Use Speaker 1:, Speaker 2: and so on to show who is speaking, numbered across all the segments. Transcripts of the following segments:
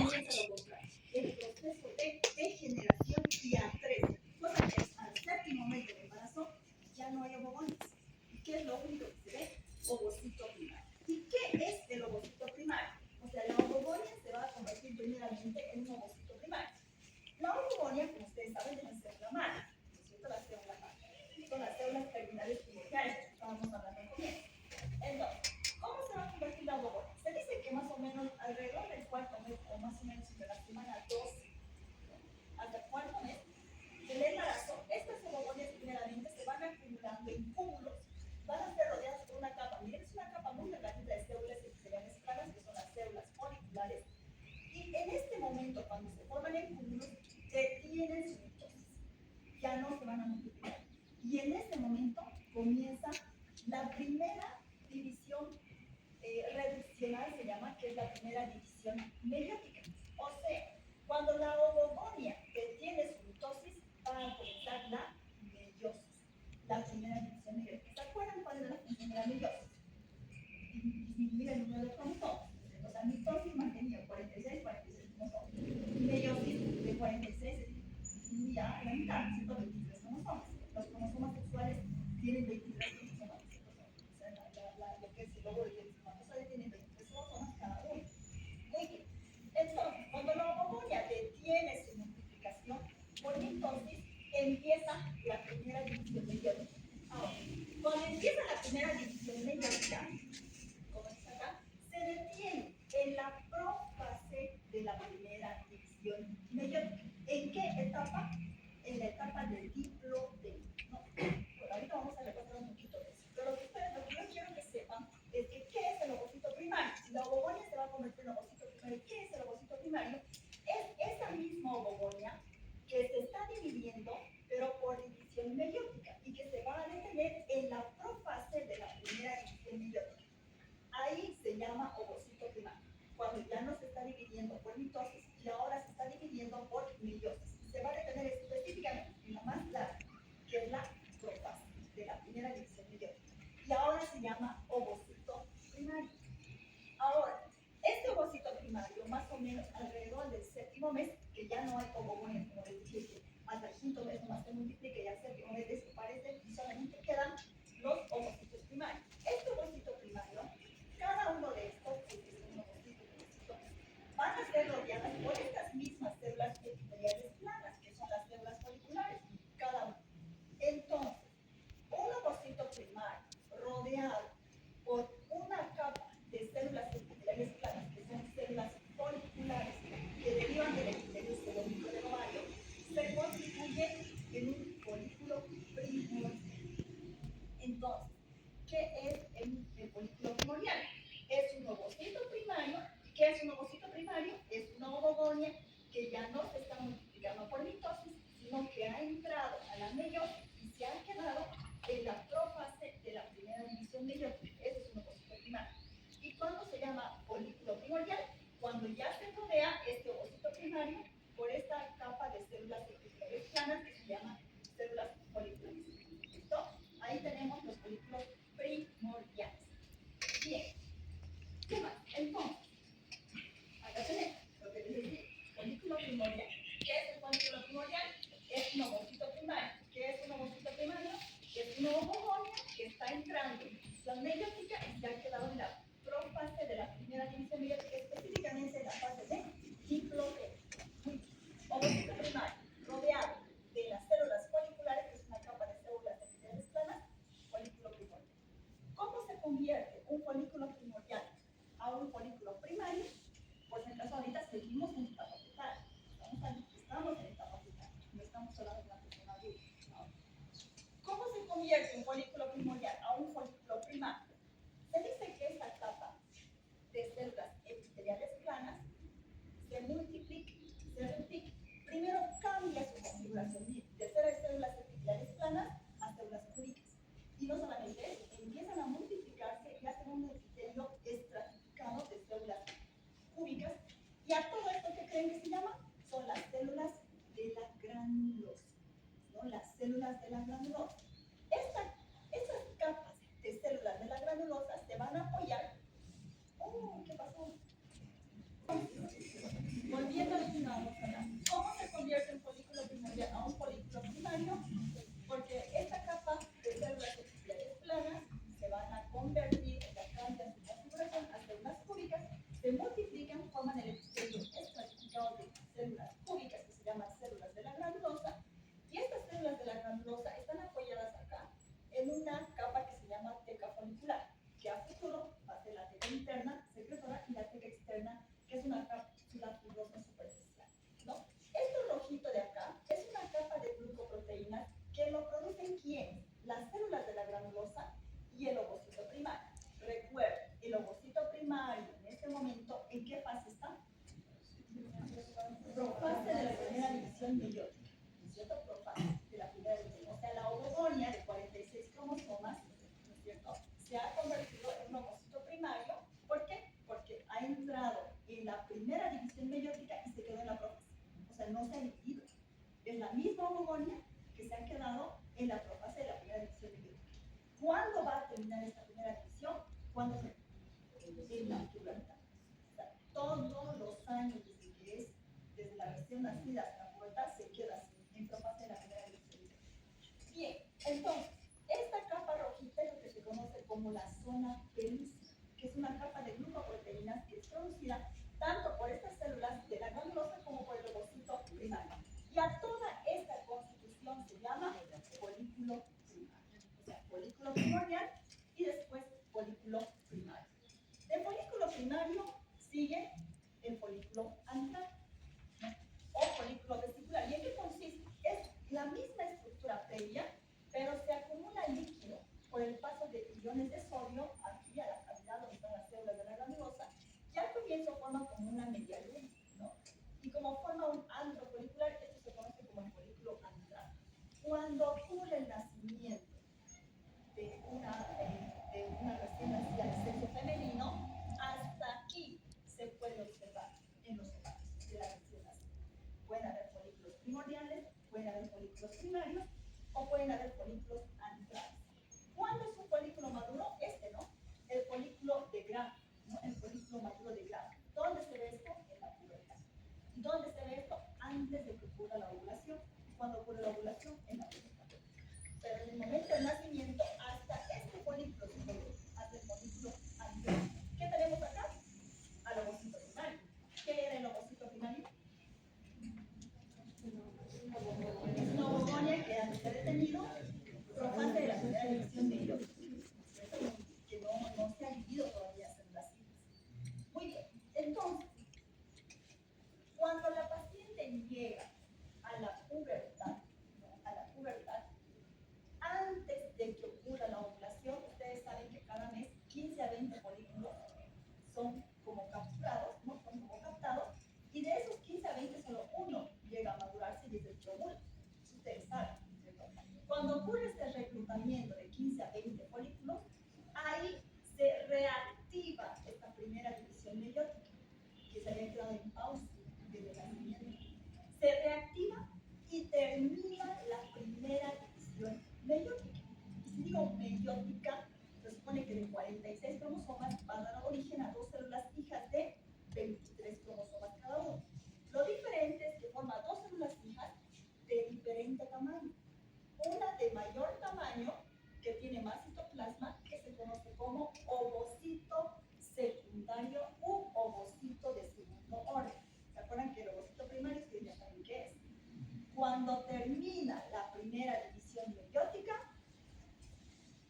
Speaker 1: comienza lo contrario, el proceso de degeneración y atresia, cosa que al séptimo mes del embarazo ya no hay ovogones. ¿Y qué es lo único que se ve? Ovocito primario. ¿Y qué es el ovocito primario? O sea, la ovogonia se va a convertir primeramente en un ovocito primario. La ovogonia, como ustedes saben, debe ser la madre, ¿no es cierto? La célula madre. Son las células terminales primordiales que estábamos hablando al comienzo. Entonces, ¿cómo se va a convertir la ovogonia? Se dice que más o menos alrededor del cuarto mes, o más o menos entre la semana 12 hasta el cuarto mes del embarazo, estas ovogonias primeramente se van acumulando en cúmulos, van a ser rodeadas por una capa. Miren, es una capa muy delgadita de células epiteliales claras, que son las células foliculares. Y en este momento, cuando se forman en cúmulos, detienen su mitosis. Ya no se van a multiplicar. Y en ese momento comienza la primera división reduccional, se llama, que es la primera división meiótica. O sea, cuando la ovogonia detiene su mitosis, va a comenzar la meiosis, la primera división meiótica. ¿Se acuerdan cuál es la función de la meiosis? Disminuir el número de cromosomas. O sea, mitosis mantenido 46, 46 cromosomas. Meiosis de 46 disminuye a la mitad, 123 cromosomas. Los cromosomas sexuales tienen 23 cromosomas. O sea, lo que es el óvulo y el espermatozoide tienen 23 cromosomas cada uno. Muy bien. Entonces, cuando la ovogonia detiene su multiplicación, por mitosis empieza la primera división meiótica. Ahora, cuando empieza la primera división meiótica, como dice acá, se detiene en la prófase de la primera división meiótica. ¿En qué etapa? En la etapa del diplodeno. No, bueno, ahorita vamos a repasar un poquito de eso. Pero lo que yo quiero que sepan es que ¿qué es el ovocito primario? Si la ovogonia se va a convertir en ovocito primario, ¿qué es el ovocito primario? Es esa misma ovogonia que se está dividiendo, pero por división meiótica, y que se va a detener en la prófase de la primera división meiótica. Ahí se llama ovocito primario, cuando ya no se está dividiendo por mitosis y ahora se está dividiendo por meiosis. Se va a detener específicamente en la más larga, que es la prófase de la primera división meiótica. Y ahora se llama ovocito primario. Ahora, este ovocito primario, más o menos alrededor del séptimo mes, que ya no hay ovogonia, como les dije, que hasta el quinto mes nomás se multiplica y al séptimo mes desaparecen y solamente quedan los ovocitos primarios. Este ovocito primario, cada uno de estos, que es un ovocito, van a ser rodeadas por estas mismas células epiteliales planas, que son las células foliculares, cada uno. Entonces, un ovocito primario rodeado por una capa de células epiteliales planas, que son células foliculares que derivan del epitelio celúlico del ovario, se constituye en un folículo primordial. Entonces, ¿qué es el folículo primordial? Es un ovocito primario. ¿Qué es un ovocito primario? Es una ovogonia que ya no se está multiplicando por mitosis, sino que ha entrado a la meiosis y se ha quedado en la prófase de la primera división meiótica. Ese es un ovocito primario. ¿Y cuándo se llama folículo primordial? Cuando ya se rodea este ovocito primario por esta capa de células epiteliales planas que se llaman células foliculares. ¿Listo? Ahí tenemos los folículos primordiales. Bien. ¿Qué más? Entonces, acá tenemos lo que les decía, folículo primordial. ¿Qué es el folículo primordial? Es un ovocito primario. ¿Qué es un ovocito primario? Es una ovogonia que está entrando en división meiótica y ya ha quedado en la prófase de la primera división meiótica, específicamente en la fase de diplodeno. Muy bien. Ovocito primario, rodeado de las células foliculares, que es una capa de células epiteliales planas, folículo primordial. ¿Cómo se convierte un folículo primordial a un folículo primario? Pues en el caso ahorita seguimos en etapa fetal. Estamos en etapa fetal. No estamos hablando de una persona adulta. ¿No? ¿Cómo se convierte un folículo primordial a un folículo primario? Se dice que esta capa de células epiteliales planas se multiplica, se replica. Primero cambia su configuración de ser células epiteliales planas a células cúbicas. Y no solamente eso, empiezan a multiplicarse y hacen un epitelio estratificado de células cúbicas. Y a todo esto, ¿qué creen que se llama? Son las células de la granulosa, ¿no? Las células de la granulosa. Estas capas de células de la granulosa se van a apoyar. Oh, ¿qué pasó? Con forman el epitelio estratificado de células cúbicas que se llaman células de la granulosa, y estas células de la granulosa están apoyadas acá en una capa que se llama teca folicular, que a futuro va a ser la teca interna secretora y la teca externa, que es una cápsula fibrosa superficial, ¿no? Esto rojito de acá es una capa de glucoproteínas que lo producen ¿quién? Las células de la granulosa y el ovocito primario. Recuerden, el ovocito primario en este momento, ¿en qué fase está? Profase de la primera división meiótica, ¿no es cierto? Profase de la primera división. O sea, la ovogonia de 46 cromosomas, ¿no es cierto?, se ha convertido en un ovocito primario. ¿Por qué? Porque ha entrado en la primera división meiótica y se quedó en la profase. O sea, no se ha dividido. Es la misma ovogonia que se ha quedado en la profase de la primera división meiótica. ¿Cuándo va a terminar esta primera división? Cuando se en la pubertad. O sea, todos los años desde la recién nacida hasta la pubertad se queda así, en profase de la primera división. Bien, entonces, esta capa rojita es lo que se conoce como la zona pelúcida, que es una capa de glucoproteínas que es producida tanto por estas células de la granulosa como por el ovocito primario. Y a toda esta constitución se llama folículo primario. O sea, folículo primordial y después folículo primario. Del folículo primario sigue el folículo antral, ¿no?, o folículo vesicular. ¿Y en qué consiste? Es la misma estructura previa, pero se acumula líquido por el paso de iones de sodio aquí a la cavidad donde están las células de la granulosa, y al comienzo forma como una media luna, ¿no? Y como forma un antro folicular, esto se conoce como el folículo antral. Cuando ocurre el nacimiento de una recién nacida de sexo femenino, hasta aquí se puede observar en los ovarios de la recién nacida. Pueden haber folículos primordiales, pueden haber folículos primarios o pueden haber folículos antrales. ¿Cuándo es un folículo maduro? Este, ¿no? El folículo de Gram, ¿no? El folículo maduro de Gram. ¿Dónde se ve esto? En la pubertad. ¿Y dónde se ve esto? Antes de que ocurra la ovulación. ¿Cuándo ocurre la ovulación? En la pubertad. Pero en el momento del nacimiento, hasta este folículo se puede, hasta el folículo anterior. ¿Qué tenemos acá? Al ovocito primario. ¿Qué era el ovocito primario? Es una ovogonia que antes se ha detenido, profase de la primera división de hilo, que no se ha dividido todavía en las células. Muy bien, entonces, cuando la paciente llega a la pubertad, ¿no?, a la pubertad, antes de que ocurra la ovulación, ustedes saben que cada mes 15 a 20 folículos son como capturados, ¿no? Son como captados, y de esos 15 a 20 solo uno llega a madurarse y es el que ovula. Ustedes saben, ¿cierto? Cuando ocurre este reclutamiento de 15 a 20 folículos, ahí se reactiva esta primera división meiótica, que se había quedado en pausa desde el nacimiento. Se reactiva y termina la primera división meiótica. Y si digo meiótica, se supone que de 46 cromosomas va a dar origen a dos células hijas de 23 cromosomas cada uno. Lo diferente es que forma dos células hijas de diferente tamaño. Una de mayor tamaño, que tiene más citoplasma, que se conoce como ovocito secundario u ovocito de segundo orden. ¿Se acuerdan que el ovocito primario es que ya saben qué es? Cuando termina la primera división meiótica,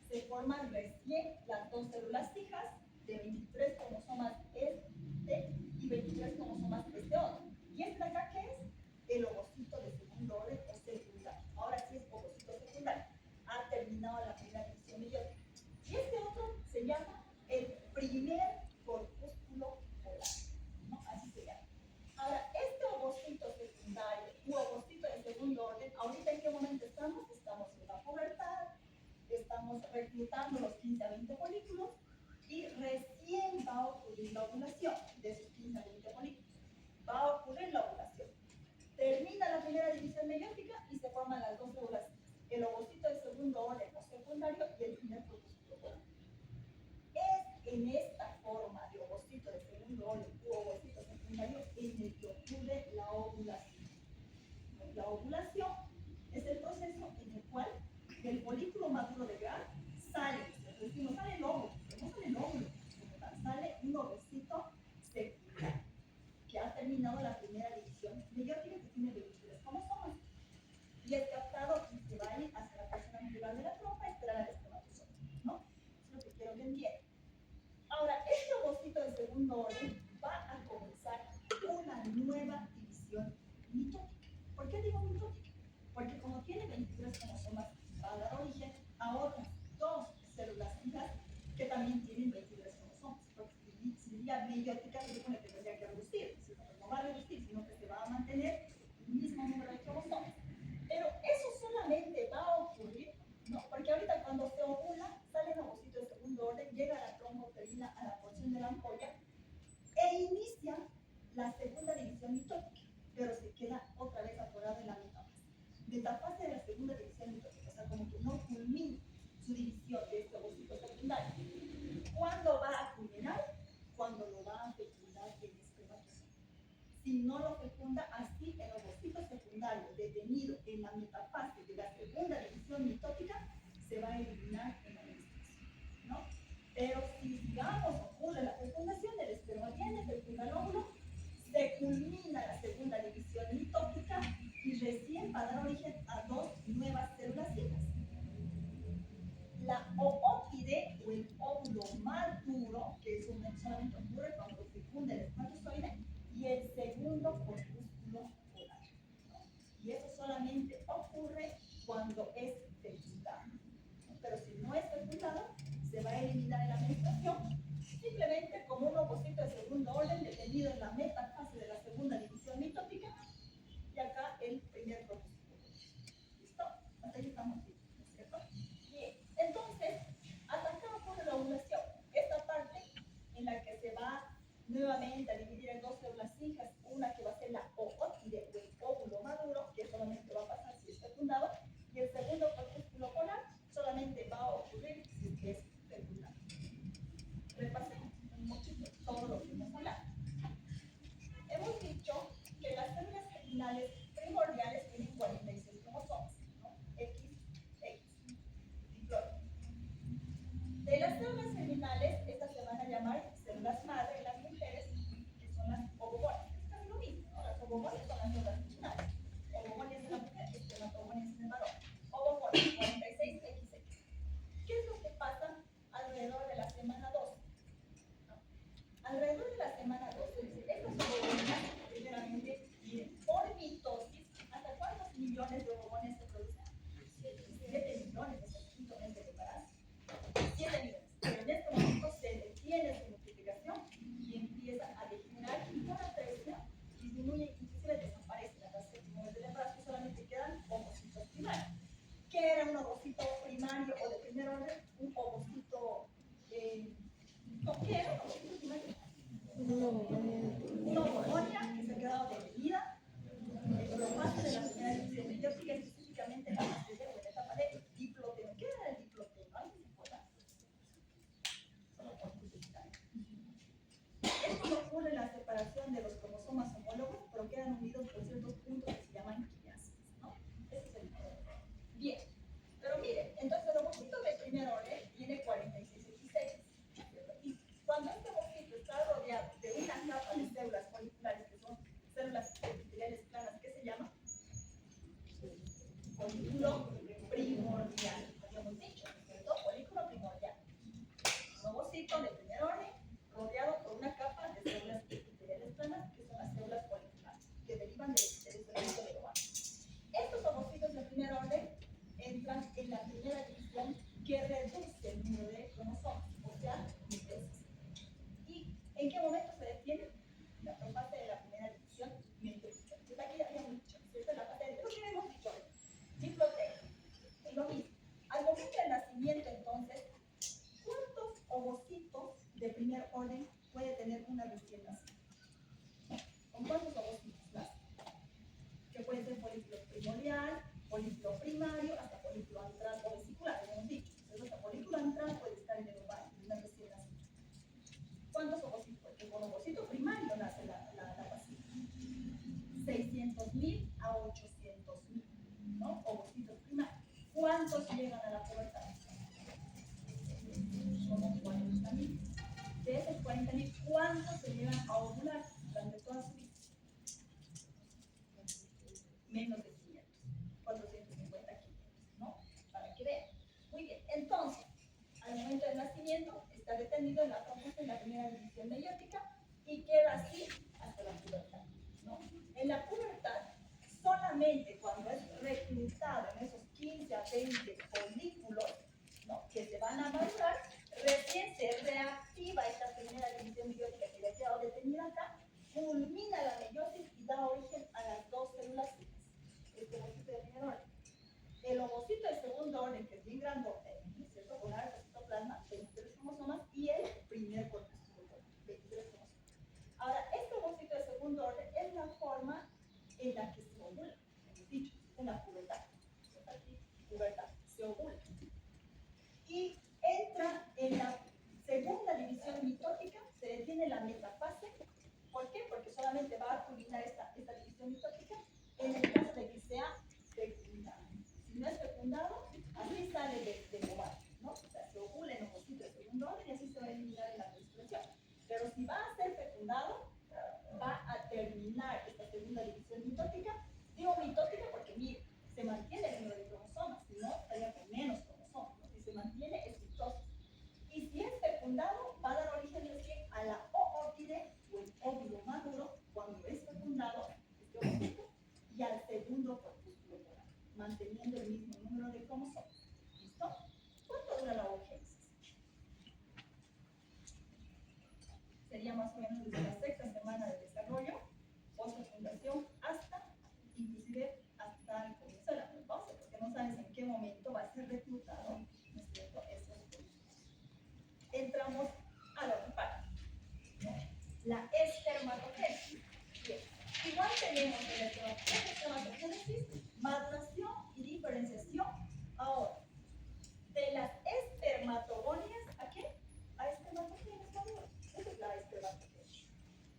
Speaker 1: se forman recién las dos células hijas de 23 cromosomas este y 23 cromosomas este otro. ¿Y este de acá qué es? El ovocito de segundo orden o secundario. Ahora sí es ovocito secundario. Ha terminado la primera división meiótica. Y este otro se llama el primer corpúsculo polar, ¿no? Así se llama. Ahora, este ovocito secundario u ovocito de segundo orden, ¿ahorita en qué momento estamos? Estamos en la pubertad, estamos reclutando los 15 a 20 folículos y recién va a ocurrir la ovulación de esos 15 a 20 folículos. Va a ocurrir la ovulación. Termina la primera división meiótica y se forman las dos células, el ovocito de segundo orden o secundario y el primer corpúsculo polar. Es en esta forma de ovocito de segundo orden u ovocito secundario en el que ocurre la ovulación. La ovulación es el proceso en el cual del folículo maduro de Gram sale, decimos sale el óvulo, pero no sale el óvulo, como tal, sale un ovocito secundario. meiótica que tiene 23 cromosomas. Y es captado y se va a ir hacia la porción angular de la trompa a esperar al espermatozoide, ¿no? Es lo que quiero que entiendan. Ahora, este ovocito de segundo orden va a comenzar una nueva división mitótica. ¿Por qué digo mitótica? Porque como tiene 23 cromosomas, va a dar origen a otras dos células hijas que también tienen 23 cromosomas. Porque si sería meiótica, se supone que tendría que reducir, no va a reducir, sino que se va a mantener el mismo número de cromosomas. Pero eso solamente va a ocurrir, no, porque ahorita cuando se ovula, sale el ovocito de segundo orden, llega a la trompa uterina, a la porción de la ampolla, e inicia la segunda división mitótica, pero se queda otra vez atorado en la metafase. Metafase de la segunda división mitótica, o sea, como que no culmina su división de este ovocito secundario. ¿Cuándo va a culminar? Cuando lo va a fecundar el espermatozoide. Si no lo fecunda, así el ovocito secundario detenido en la metafase de la segunda división mitótica se va a eliminar en la menstruación, ¿no? Pero si, digamos, ocurre la fecundación, el esperma viene, fecunda el óvulo, se culmina la segunda división mitótica y recién va a dar origen a dos nuevas células hijas. La oópide o el óvulo maduro, que eso solamente ocurre cuando fecunda el espermatozoide, y el segundo corpúsculo polar, ¿no? Y eso solamente ocurre cuando es fecundado, ¿no? Pero si no es fecundado, se va a eliminar en la menstruación, simplemente como un ovocito de segundo orden detenido en la metafase de la segunda división mitótica, y acá el primer corpúsculo. ¿Listo? Hasta ahí estamos bien, ¿no es cierto? Bien, entonces, hasta acá ocurre la ovulación. Esta parte en la que se va nuevamente a dividir en dos células hijas, una que va a ser la oópide o el óvulo maduro, que solamente va a pasar si es fecundado, y el segundo corpúsculo polar solamente va a ocurrir si es fecundado. Repasemos un poquito todo lo que hemos hablado. Hemos dicho que las células germinales primordiales tienen 46 cromosomas, ¿no? X, diploide. De las células germinales, estas se van a llamar células madre en las mujeres, que son las ovogonias. Es casi lo mismo, ¿no? Las ovogonias son las células germinales. Ovogonias en la mujer, espermatogonias en el varón. Ovogonias, 46 XX. ¿Qué es lo que pasa alrededor de la semana 12? ¿No? Alrededor de la semana 12, estas ovogonias, primeramente, tienen por mitosis. ¿Hasta cuántos millones de ovogonias se producen? 7 millones, es el quinto mes del embarazo. 7 millones. Pero en este momento se detiene su multiplicación y empieza a degenerar y con la presión disminuye, inclusive desaparece la fase del embarazo y solamente quedan ovocitos primarios. ¿Qué era un ovocito primario o de primer orden? Un ovocito, ¿qué era un ovocito primario? Una ovogonia que se ha quedado detenida en la fase de la primera división meiótica, específicamente en la fase de la etapa de diploteno. ¿Qué era el diploteno? ¿Alguien se acuerda? Esto ocurre en la separación de los cromosomas homólogos, pero quedan unidos por ciertos puntos que se llaman quiases, ¿no? Ese es el problema. Bien, pero miren, entonces el ovocito de primer orden tiene 46 XX. Y cuando este ovocito está rodeado de una capa de células foliculares, que son células epiteliales planas, ¿qué se llama? Folículo primordial. Habíamos dicho, ¿cierto? Folículo primordial. Un ovocito de primer orden rodeado por una capa de células epiteliales planas, que son las células foliculares, que derivan del epitelio del ovario. Estos ovocitos de primer orden entran en la primera división, que reduce el número de cromosomas, o sea, mitosis. ¿Y en qué momento se detiene? La fase de la primera división mitosis. Entonces aquí ya habíamos dicho, ¿cierto? La fase de lo que hemos dicho, diploteno. Lo mismo. Al momento del nacimiento, entonces, ¿cuántos ovocitos de primer orden puede tener una recién nacida? ¿Con cuántos ovocitos nace? Que puede ser folículo primordial, folículo primario, hasta folículo antral o vesicular, como hemos dicho. Entonces, hasta folículo antral puede estar en el ovario, en una recién nacida. ¿Cuántos ovocitos? Porque con ovocito primario nace la vasija. 600.000 a 800.000, ¿no? Ovocitos primarios. ¿Cuántos llegan a la pubertad? Como 40.000. De esos 40.000, ¿cuántos se llegan a ovular durante toda su vida? 20 folículos, ¿no?, que se van a madurar, recién se reactiva esta primera división meiótica que había quedado detenida acá, culmina la meiosis y da origen a las dos células hijas. Este ovocito de primer orden. El ovocito de segundo orden, que es bien grandote, ¿no es cierto?, con área de citoplasma, 23 cromosomas, y el primer corpúsculo, 23 cromosomas. Ahora, este ovocito de segundo orden es la forma en la que se ovula, hemos dicho, en la pubertad. Aquí, pubertad, se ovula. Y entra en la segunda división mitótica, se detiene la metafase. ¿Por qué? Porque solamente va a culminar esta división mitótica en el caso de que sea fecundado. Si no es fecundado, así sale del ovario, ¿no? O sea, se ovula en ovocito de segundo orden y así se va a eliminar en la menstruación. Pero si va a ser fecundado, va a terminar esta segunda división mitótica. Digo mitótica porque, mire, se mantiene el número de cromosomas, si no, estaría con menos cromosomas, ¿no? Si se mantiene, es mitosis. Y si es fecundado, va a dar origen recién a la oóptide o el óvulo maduro, cuando es fecundado, este ovocito, y al segundo corpúsculo polar, manteniendo el mismo número de cromosomas. ¿Listo? ¿Cuánto dura la oogénesis? Sería más o menos desde la sexta semana de desarrollo, post-fecundación, hasta, inclusive, hasta el comienzo de la menopausia, porque no sabes en qué momento va a ser reclutado, ¿no es cierto?, estos folículos. Entramos a lo que para, ¿no?, la espermatogénesis. Bien, igual tenemos el espermatogénesis, maduración y diferenciación. Ahora, de las espermatogonias, ¿a qué? A espermatogénesis maduras. Esa es la espermatogénesis.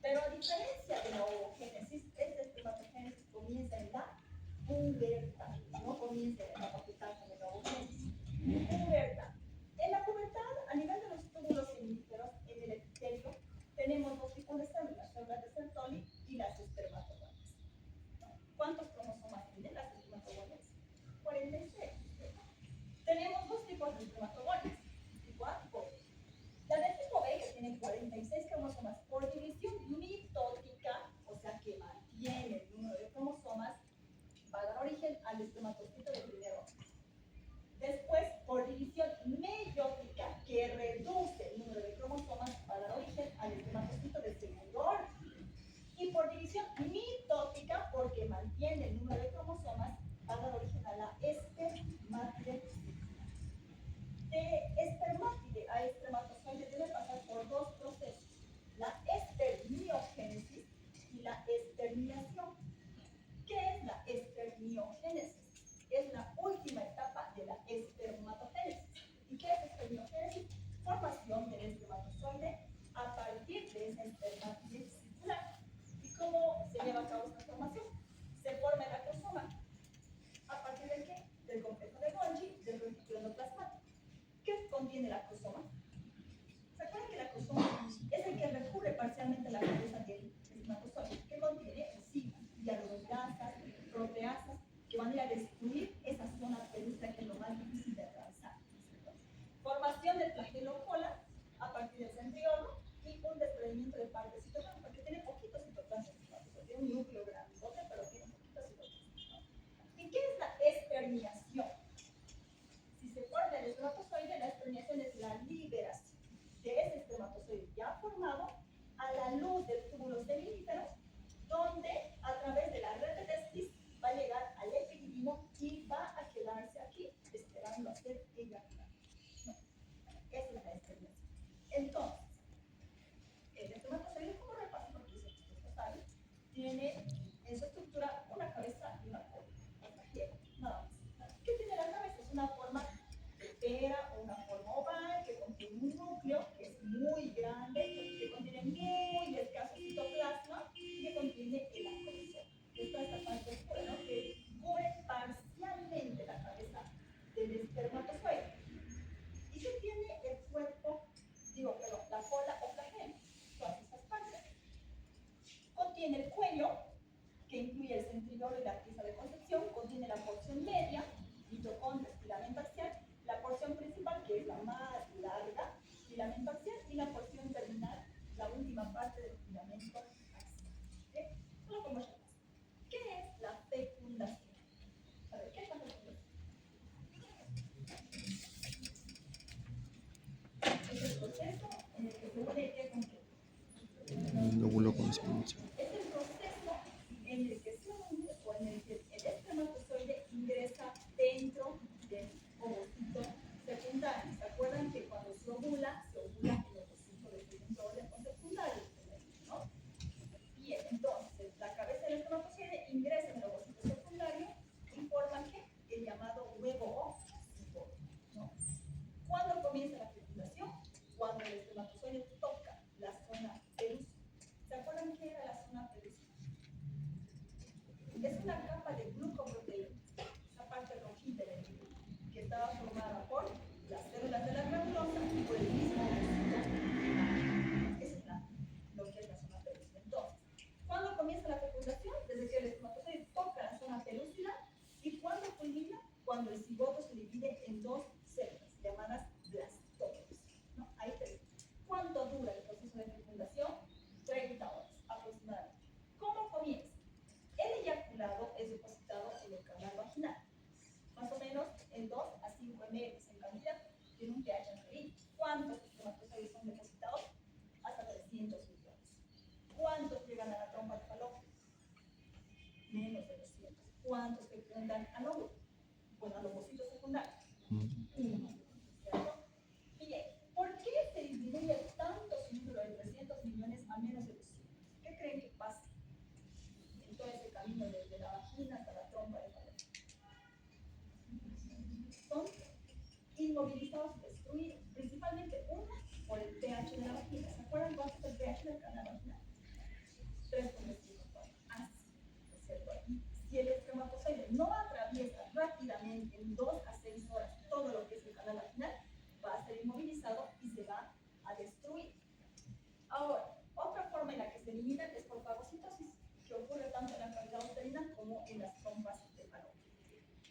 Speaker 1: Pero a diferencia de la oogénesis, esta espermatogénesis comienza en la pubertad, no comienza en la pubertad como la oogénesis. Pubertad. En la pubertad, a nivel de los túbulos semíferos, en el epitelio, tenemos dos tipos de células, células de Sertoli y las espermatogonias. ¿Cuántos cromosomas tienen las espermatogonias? 46. Tenemos dos tipos de espermatogonias, tipo A y tipo B. La del tipo B, que tiene 46 cromosomas por división mitótica, o sea que mantiene el número de cromosomas, va a dar origen al espermatocito de primer orden. Después, por división meiótica, que reduce el número de cromosomas, va a dar origen al espermatocito de segundo orden. Y por división mitótica, porque mantiene el número de cromosomas, va a dar origen a la espermátide. De espermátide a espermatozoide debe pasar por dos procesos: la espermiogénesis y la espermiación. ¿Qué es la espermiogénesis? Es la última etapa de la espermatogénesis. ¿Y qué es espermiogénesis? Formación del espermatozoide a partir de esa espermátide circular. ¿Y cómo se lleva a cabo esta formación? Se forma el acrosoma. ¿A partir de qué? Del complejo de Golgi, del retículo endoplasmático. ¿Qué contiene el acrosoma? ¿Se acuerdan que el acrosoma es el que recubre parcialmente la cabeza del espermatozoide? ¿Qué contiene? Enzimas, hialuronidasas, proteasas, que van a ir a destruir esa zona pelúcida que es lo más difícil de atravesar. Formación del flagelo polar a partir del centriolo y un desprendimiento de parte citoplasma, porque tiene poquitos citoplasmas, tiene un núcleo grandote, pero tiene poquitos citoplasmas. ¿Y qué es la espermiación? Si se forma el espermatozoide, la espermiación es la liberación de ese espermatozoide ya formado a la luz del túbulo seminífero, donde a través de la red de testis va a llegar al epididimo y va a quedarse aquí esperando a ser eyaculado. No, esa es la espermiación. Entonces, el espermatozoide, como repaso, porque eso ustedes saben, tiene en su estructura una cabeza y una cola. Nada más. ¿Qué tiene la cabeza? Es una forma de pera o una forma oval que contiene un núcleo que es muy grande, que contiene muy escaso citoplasma y que contiene el acrosoma. Esta es la parte oscura, ¿no?, que cubre parcialmente la cabeza del espermatozoide. ¿Y qué tiene el cuerpo? Perdón, la cola o flagelo. Todas estas partes. Contiene el cuello, que incluye el centriolo y la pieza de concepción, contiene la porción media, mitocondrias, filamento axial, la porción principal, que es la más larga, filamento axial, y la porción terminal, la última parte del filamento axial. ¿Okay? Lo podemos repasar. ¿Qué es la fecundación? A ver, ¿qué es la fecundación? remeros en cantidad, tiene un pH alcalino. ¿Cuántos espermatozoides son depositados? Hasta 300 millones. ¿Cuántos llegan a la trompa de falopio? Menos de 200. ¿Cuántos fecundan al óvulo? Bueno, al ovocito secundario. Uno. ¿Cierto? Bien, ¿por qué se disminuye tanto su número de 300 millones a menos de 200? ¿Qué creen que pasa en todo ese camino desde la vagina hasta la trompa de falopio? Son inmovilizados, destruidos, principalmente uno por el pH de la vagina. ¿Se acuerdan cuánto es el pH del canal vaginal? 3,54. Así, ¿no es cierto? Y si el espermatozoide no atraviesa rápidamente en 2 a 6 horas todo lo que es el canal vaginal, va a ser inmovilizado y se va a destruir. Ahora, otra forma en la que se eliminan es por fagocitosis, que ocurre tanto en la cavidad uterina como en las trompas de falopio.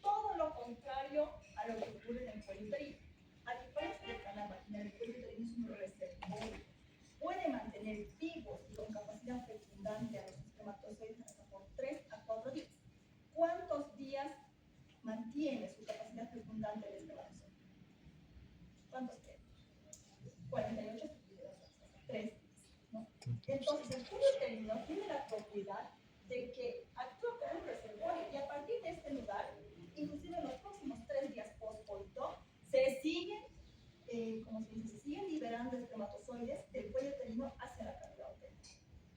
Speaker 1: Todo lo contrario a lo que ocurre en el cuello uterino. A diferencia del canal vaginal, el cuello uterino es un reservorio. Puede mantener vivos y con capacidad fecundante a los espermatozoides hasta por 3 a 4 días. ¿Cuántos días mantiene su capacidad fecundante el espermatozoide? ¿Cuántos creen? 48, 3 días, ¿no? Entonces, el cuello uterino tiene la propiedad de que actúa como un reservorio y a partir de este lugar, inclusive en los próximos 3 días post-coito, se siguen, se siguen liberando espermatozoides del cuello uterino hacia la cavidad uterina.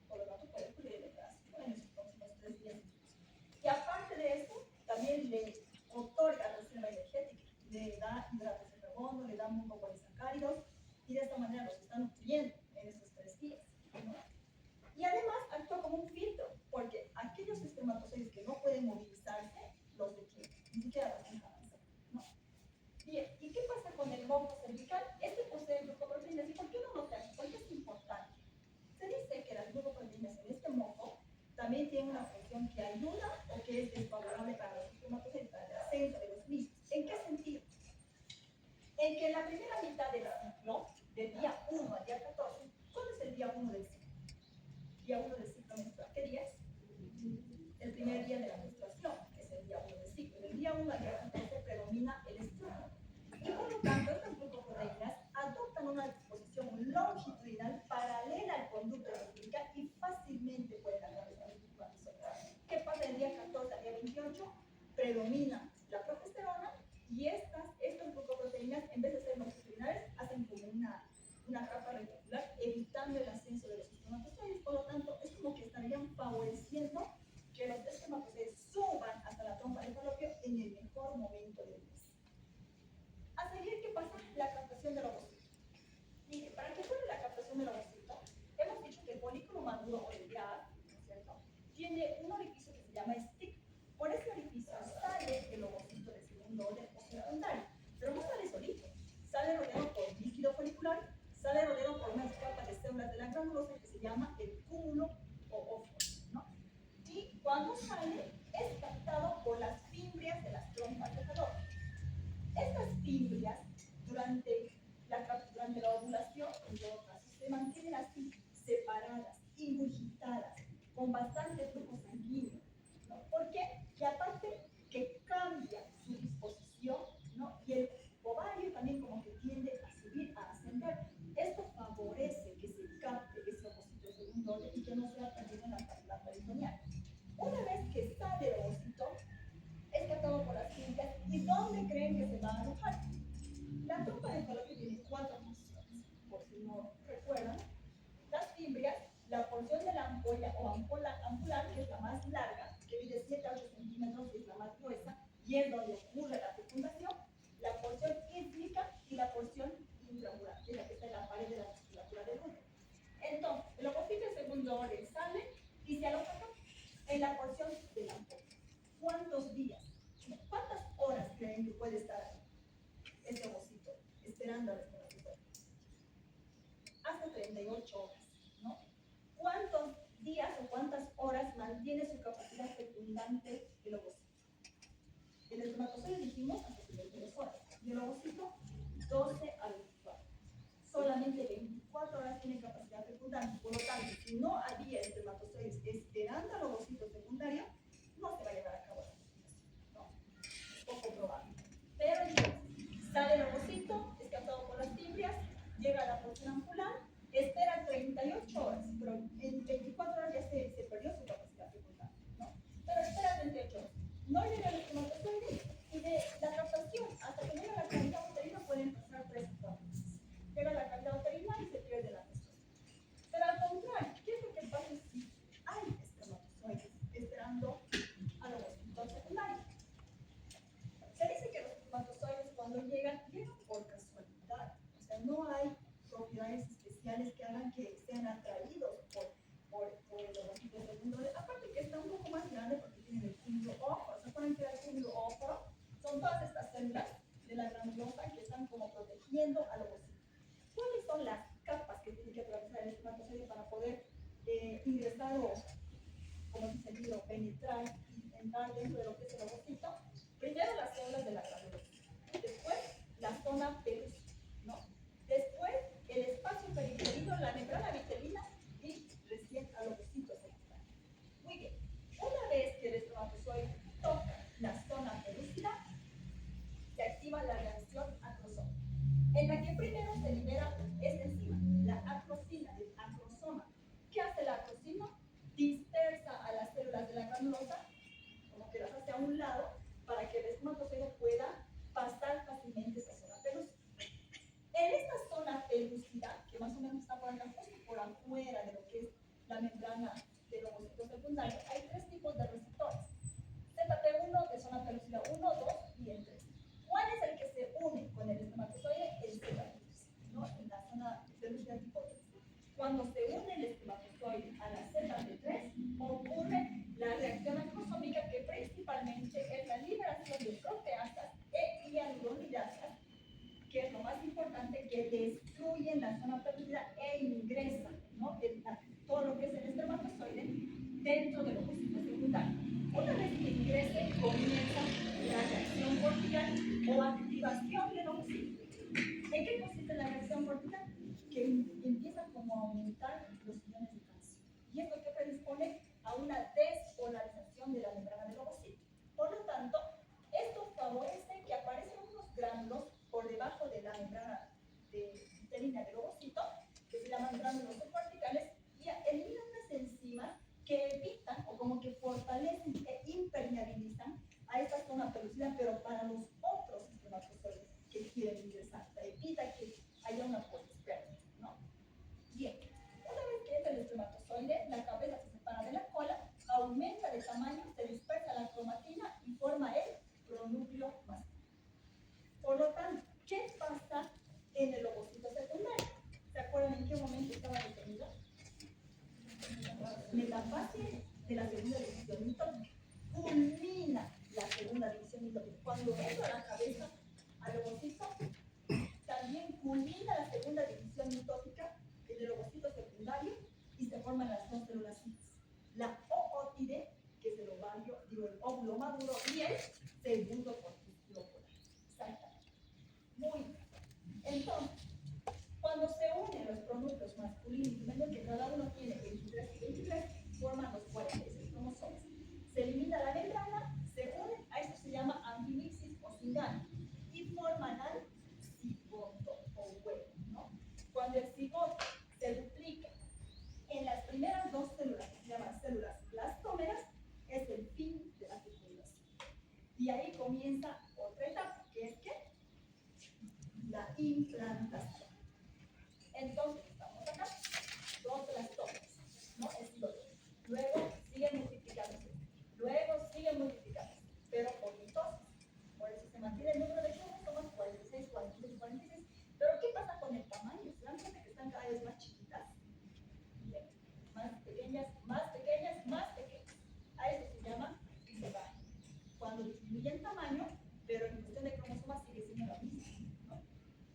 Speaker 1: Por lo tanto, puede ocurrir el embarazo en esos próximos 3 días. Y aparte de eso, también le otorga reserva energética, le da hidratos de carbono, le da mucopolisacáridos y de esta manera los está nutriendo en estos 3 días, ¿no? Y además actúa como un filtro, porque aquellos espermatozoides que no pueden movilizarse, los detiene, ni siquiera los deja avanzar, ¿no? Bien, ¿y qué pasa con el moco cervical? Este posee glucoproteínas. ¿Y por qué no lo traje? Porque es importante. Se dice que las glucoproteínas en este moco también tienen una función que ayuda o que es desfavorable para los espermatozoides, para el ascenso de los mismos. ¿En qué sentido? En que en la primera mitad del ciclo, del día 1 al día 14, ¿cuándo es el día 1 del ciclo? Día 1 del ciclo menstrual. ¿Qué día es? El primer día de la menstruación, que es el día 1 del ciclo. Del día 1 al día 14 predomina el estrógeno. Y por lo tanto, estas glucoproteínas adoptan una disposición longitudinal paralela al conducto de la umbilical y fácilmente pueden atravesar el espermatozoide. ¿Qué pasa del día 14 al día 28? Predomina la progesterona y estas glucoproteínas, en vez de ser longitudinales, hacen como una capa reticular, evitando el ascenso de los espermatozoides. Por lo tanto, es como que estarían favoreciendo que los espermatozoides suban hasta la trompa de falopio en el mejor momento del mes. A seguir, ¿qué pasa? La captación del ovocito. Mire, para que ocurra la captación del ovocito, hemos dicho que el folículo maduro o el GAD, ¿no es cierto?, tiene un orificio que se llama estigma. Por ese orificio sale el ovocito de segundo orden o secundario, pero no sale solito. Sale rodeado por líquido folicular, sale rodeado por una capa de células de la granulosa que se llama el cúmulo o óvulo, ¿no? Y cuando sale, es captado por las fimbrias de las trompas de falopio. Estas fimbrias, durante la ovulación, en todo caso, se mantienen así, separadas, ingurgitadas, con bastante flujo sanguíneo, ¿no? ¿Por qué? Y aparte que cambia su disposición, ¿no? Y el ovario también como que tiende a subir, a ascender. Esto favorece que se capte ese ovocito segundo orden y que no sea perdido en la cavidad peritoneal. Una vez que sale el ovocito, es captado por las fimbrias. ¿Y dónde creen que se va a alojar? La trompa de falopio tiene 4 porciones, por si no recuerdan. Las fimbrias, la porción de la ampolla o ampola ampular, que es la más larga, que mide 7 a 8 centímetros y es la más gruesa, y es donde ocurre la fecundación, la porción ísmica y la porción intramural, que es la que está en la pared de la musculatura del útero. Entonces, el ovocito de segundo orden sale y se aloja en la porción de la ampolla. ¿Cuántos días? ¿Cuántas horas creen que puede estar ahí este ovocito esperando al espermatozoide? Hasta 38 horas, ¿no? ¿Cuántos días o cuántas horas mantiene su capacidad fecundante el ovocito? El espermatozoide dijimos hasta 72 horas y el ovocito 12 a 24. Solamente 24 horas tiene capacidad fecundante. Por lo tanto, si no había espermatozoides esperando al ovocito secundario, no se va a llevar a cabo la fecundación, ¿no? Es poco probable. Pero entonces, no llega al espermatozoide y de la captación hasta que llega a la cavidad uterina pueden pasar 3 o 4 meses. Llega a la cavidad uterina y se pierde la menstruación. Pero al contrario, ¿qué es lo que pasa si hay espermatozoides esperando a los ovocitos secundarios? Se dice que los espermatozoides cuando llegan por casualidad. O sea, no hay propiedades especiales que hagan que sean atraídos por el ovocito secundario. Aparte que está un poco más grande porque tiene el cúmulo ópero. ¿Se acuerdan que era el cúmulo ópero? Son todas estas células de la granulosa que están como protegiendo al ovocito. ¿Cuáles son las capas que tiene que atravesar el espermatozoide para poder ingresar o, como dice el libro, penetrar y entrar dentro de lo que es el ovocito? Primero las células de la granulosa, después la zona pelúcida, ¿no? Después el espacio periférico, la membrana vitelina y recién al ovocito secundario. Muy bien, una vez que el espermatozoide toca la zona pelúcida, se activa la reacción acrosómica, en la que primero se libera esta enzima, la acrosina, el acrosoma. ¿Qué hace la acrosina? Dispersa a las células de la granulosa, como que las hace a un lado, para que el espermatozoide pueda pasar fácilmente esa zona pelúcida. En esta zona pelúcida, que más o menos está por acá, justo por afuera de lo que es la membrana del ovocito secundario, hay 3 tipos de receptores. ZP1 de zona pelúcida 1, 2 y el 3. ¿Cuál es el que se une con el espermatozoide? El ZP, ¿no? En la zona pelúcida tipo 3. Cuando se une el espermatozoide a la ZP3, ocurre la reacción acrosómica, que principalmente es la liberación de proteasas e hialuronidasas, que es lo más importante, que destruyen la zona pelúcida e ingresan, ¿no? Todo lo que es el espermatozoide dentro del ovocito secundario. Una vez que ingrese, comienza la reacción cortical o activación del ovocito. ¿En qué consiste la reacción cortical? Que empieza como a aumentar los iones de calcio. Y es lo que predispone a una despolarización de la membrana del ovocito. Por lo tanto, esto favorece que aparezcan unos gránulos por debajo de la membrana vitelina del ovocito, que se llaman gránulos subcorticales, y eliminan unas enzimas que evitan o como que fortalecen e impermeabilizan a esta zona pelúcida, pero para los otros espermatozoides que quieren ingresar. O sea, evita que haya una polispermia, ¿no? Bien, una vez que entra el espermatozoide, la cabeza se separa de la cola, aumenta de tamaño, se dispersa la cromatina y forma el pronúcleo masculino. Por lo tanto, ¿qué pasa en el ovocito secundario? ¿Se acuerdan en qué momento estaba detenido? Metafase de la segunda división mitótica. Culmina la segunda división mitótica. Cuando entra la cabeza al ovocito, también culmina la segunda división mitótica en el ovocito secundario y se forman las 2 células hijas. La ootide, que es el ovario, el óvulo maduro, y el segundo corpúsculo polar. Exactamente. Muy bien. Entonces, cuando se unen los pronúcleos masculinos y femeninos, que cada uno tiene 23 y 23, forman los 46 cromosomas. Se elimina la membrana, se unen, a esto se llama antimixis o cingano, y forman al cigoto o huevo, ¿no? Cuando el cigoto se duplica en las primeras 2 células, que se llaman células blastómeras, es el fin de la fecundación. Y ahí comienza otra etapa, que es ¿qué? La implantación. Entonces, estamos acá, 2 blastómeras, ¿no? Es lo mismo. Luego sigue multiplicándose, luego sigue multiplicándose, pero por mitosis. Por eso se mantiene el número de cromosomas 46, 46, 46. Pero ¿qué pasa con el tamaño? ¿Se dan cuenta que están cada vez más chiquitas? Bien, más pequeñas, más pequeñas, más pequeñas. A eso se llama disebaje. Cuando disminuye el tamaño, pero en cuestión de cromosomas sigue siendo la misma, ¿no?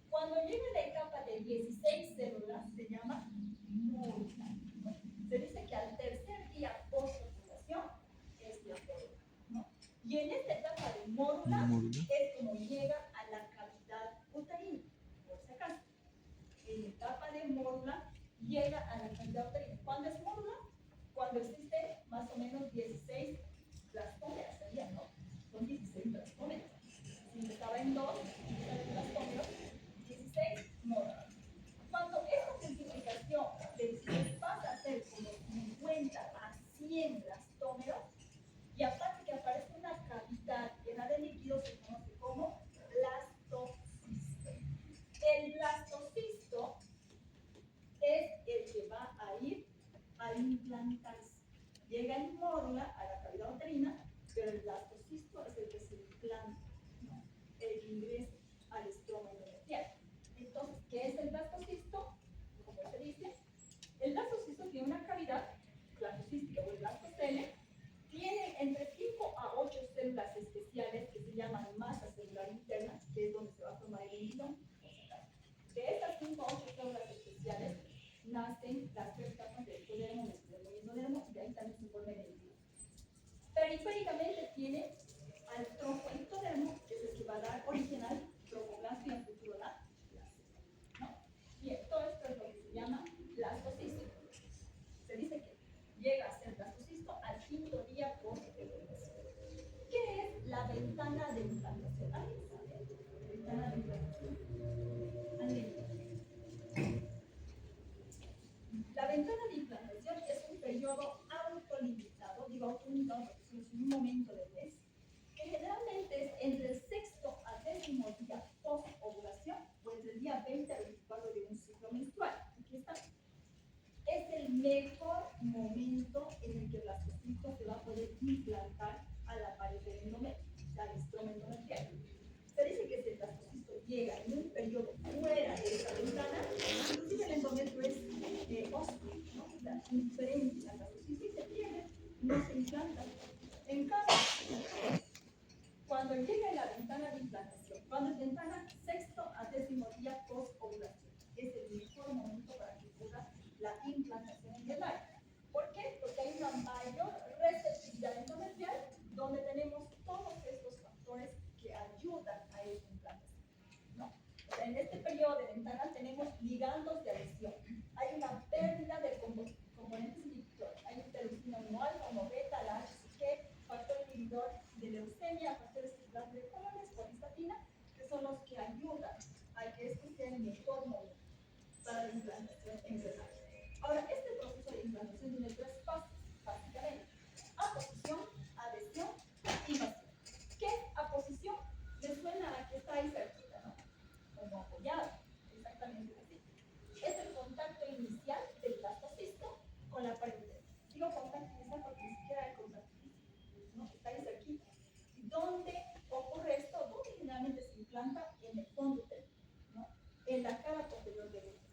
Speaker 1: Cuando llega la etapa de 16 células, se llama mórula, ¿no? Se dice que al tercer día post-fecundación es la mórula, ¿no? Y en esta etapa de mórula es como llega a la cavidad uterina, por si acaso. En etapa de mórula llega a la cavidad uterina. ¿Cuándo es mórula? Cuando existen más o menos 16 blastómeras, sería, ¿no? Son 16 blastómeras. Si estaba en 2, blastómeros, 16 mórula. Cuando esta multiplicación de 16 pasa a ser como 50 a 100 blastómeros, y aparte que aparece una cavidad módula a la cavidad uterina, pero el blastocisto es el que se implanta, ¿no? El que ingresa al estroma endometrial. Entonces, ¿qué es el blastocisto? Como se dice, el blastocisto tiene una cavidad blastocística o el blastocele, tiene entre 5 a 8 células especiales que se llaman masa celular interna, que es donde se va a formar el embrión. De estas 5 a 8 células especiales nacen las 3 capas del ectodermo, mesodermo y endodermo, y de ahí también se forma el embrión. Periféricamente tiene al tronco ectodermo, que es el que va a dar origen al trofoplasto y al futuro la placenta, ¿no? Bien, todo esto es lo que se llama blastocisto. Se dice que llega a ser blastocisto al 5.º día post-fecundación. ¿Qué es la ventana de implantación? ¿Alguien sabe? Ventana de implantación. ¿Alguien? La ventana de implantación es un periodo autolimitado, digo autolimitado porque es un momento del mes, que generalmente es entre el 6º a 10.º día post-ovulación o entre el día 20 a 24 de un ciclo menstrual. Aquí está. Es el mejor momento en el que el blastocisto se va a poder implantar a la pared del endometrio, al estroma endometrial. Se dice que si el blastocisto llega en un periodo fuera de esta ventana, inclusive el endometrio es hostil, ¿no? O sea, diferente al blastocisto y se pierde, no se implanta. En cambio, cuando llega en la ventana de implantación, cuando es ventana 6º a 10.º día post-ovulación, es el mejor momento para que ocurra la implantación endometrial. ¿Por qué? Porque hay una mayor receptividad endometrial donde tenemos todos estos factores que ayudan a esa implantación, ¿no? O sea, en este periodo de ventana tenemos ligandos de adhesión. Hay una pérdida de componentes inhibitores. Hay interleucina 1 alfa, 1 beta, la HCG, factor inhibidor de leucemia, factores circulantes de colores, colistatina, que son los que ayudan a que este sea el mejor momento para la implantación embrionaria. Ahora, este proceso de implantación tiene 3 pasos, básicamente: aposición, adhesión y vacío. ¿Qué es aposición? Le suena a que está ahí cerquita, ¿no? Como apoyado, exactamente así. Es el contacto inicial del blastocisto con la pared uterina. Digo contacto inicial porque ni siquiera hay contacto físico, ¿no? Está ahí cerquita. ¿Dónde ocurre esto? ¿Dónde generalmente se implanta? En el fondo uterino, ¿no? En la cara posterior del útero.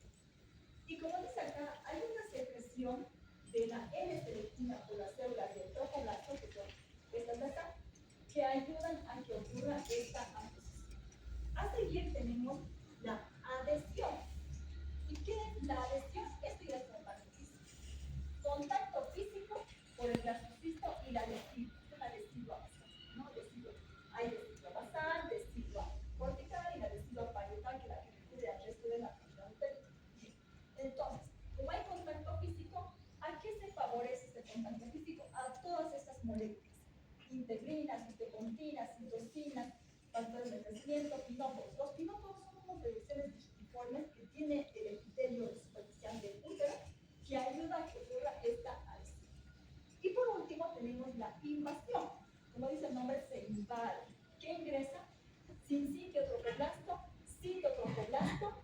Speaker 1: Y como dice acá, hay una secreción de la N-selectina por las células del trofoblasto, que son estas de acá, que ayudan a que ocurra esta aposición. A seguir tenemos la adhesión. ¿Y qué es la adhesión? Esto ya es contacto físico. Contacto físico por el blastocisto y la adhesiva. Es una adhesiva basal, ¿no? Hay adhesiva basal, adhesiva cortical y la adhesiva parietal, que es la que recubre al resto de la cavidad uterina. Entonces, como hay contacto físico, ¿a qué se favorece este contacto físico? A todas estas moléculas: integrinas, citocontinas, citocinas, factores de crecimiento, pinópodos. Los pinópodos son unas reducciones digitiformes que tiene el epitelio superficial del útero, que ayuda a que ocurra esta adhesión. Y por último tenemos la invasión. Como dice el nombre, se invade. ¿Qué ingresa? Sincitiotrofoplasto, citotrofoplasto